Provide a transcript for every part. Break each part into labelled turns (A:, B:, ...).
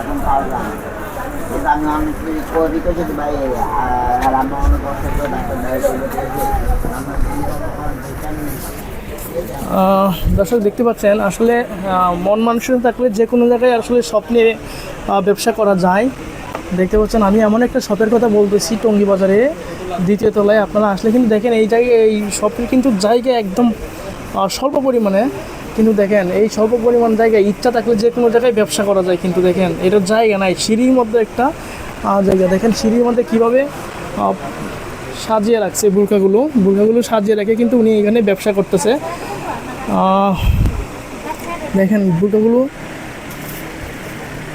A: এখন পাওয়া যায় না। কিন্তু আমি অনেক কিছু করি তো যদি ভাই আর আমরা অনেক বছর ধরে ডাক্তার
B: দর্শক দেখতে পাচ্ছেন আসলে মন মানসিকতা থাকলে যে কোনো জায়গায় আসলে স্বপ্নে ব্যবসা করা যায়। দেখতে পাচ্ছেন আমি এমন একটা শপের কথা বলতেছি টঙ্গী বাজারে দ্বিতীয় তলায়। আপনারা আসলে কিন্তু দেখেন এই জায়গায় এই শপের কিন্তু জায়গা একদম স্বল্প পরিমাণে, কিন্তু দেখেন এই স্বল্প পরিমাণ জায়গায় ইচ্ছা থাকলে যে কোনো জায়গায় ব্যবসা করা যায়। কিন্তু দেখেন এটার জায়গা নাই, সিঁড়ির মধ্যে একটা জায়গা, দেখেন সিঁড়ির মধ্যে কীভাবে সাজিয়ে রাখছে বুরকাগুলো সাজিয়ে রেখে কিন্তু উনি এখানে ব্যবসা করতেছে। দেখেন বুরকাগুলো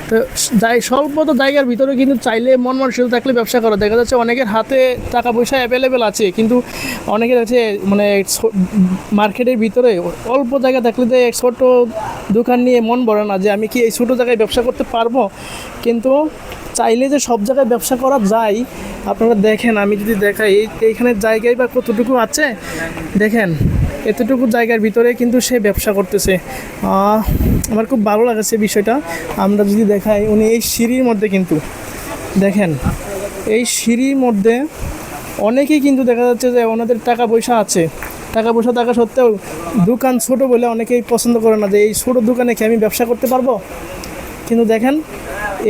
B: তো স্বল্প তো জায়গার ভিতরে কিন্তু চাইলে মন মানসিকতা থাকলে ব্যবসা করা। দেখা যাচ্ছে অনেকের হাতে টাকা পয়সা অ্যাভেলেবেল আছে, কিন্তু অনেকের আছে মানে মার্কেটের ভিতরে অল্প জায়গা থাকলে যে ছোটো দোকান নিয়ে মন ভরে না যে আমি কি এই ছোটো জায়গায় ব্যবসা করতে পারবো। কিন্তু চাইলে যে সব জায়গায় ব্যবসা করা যায়। আপনারা দেখেন আমি যদি দেখাই এইখানে জায়গায় বা কতটুকু আছে, দেখেন এতটুকু জায়গার ভিতরে কিন্তু সে ব্যবসা করতেছে। আমার খুব ভালো লাগছে বিষয়টা। আমরা যদি দেখাই উনি এই সিঁড়ির মধ্যে কিন্তু দেখেন এই সিঁড়ির মধ্যে অনেকেই কিন্তু দেখা যাচ্ছে যে ওনাদের টাকা পয়সা আছে, টাকা পয়সা থাকা সত্ত্বেও দোকান ছোট বলে অনেকেই পছন্দ করে না যে এই ছোটো দোকানে কি আমি ব্যবসা করতে পারবো। কিন্তু দেখেন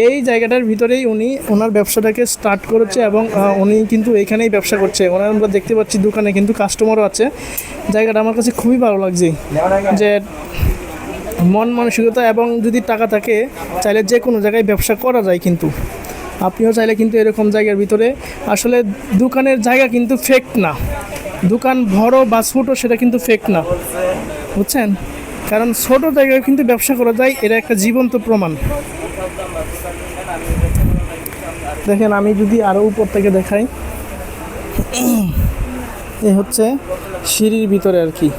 B: এই জায়গাটার ভিতরেই উনি ওনার ব্যবসাটাকে স্টার্ট করেছে এবং উনি কিন্তু এইখানেই ব্যবসা করছে। ওনার আমরা দেখতে পাচ্ছি দোকানে কিন্তু কাস্টমারও আছে। জায়গাটা আমার কাছে খুবই ভালো লাগছে যে মন মানসিকতা এবং যদি টাকা থাকে চাইলে যে কোনো জায়গায় ব্যবসা করা যায়। কিন্তু আপনিও চাইলে কিন্তু এরকম জায়গার ভিতরে আসলে দোকানের জায়গা কিন্তু ফেক না, দোকান বড় বা ছোটো সেটা কিন্তু ফেক না, বুঝছেন। কারণ ছোটো জায়গায় কিন্তু ব্যবসা করা যায়, এটা একটা জীবন্ত প্রমাণ। দেখেন আমি যদি আরও উপর থেকে দেখাই, এ হচ্ছে সিঁড়ির ভিতরে আর কি।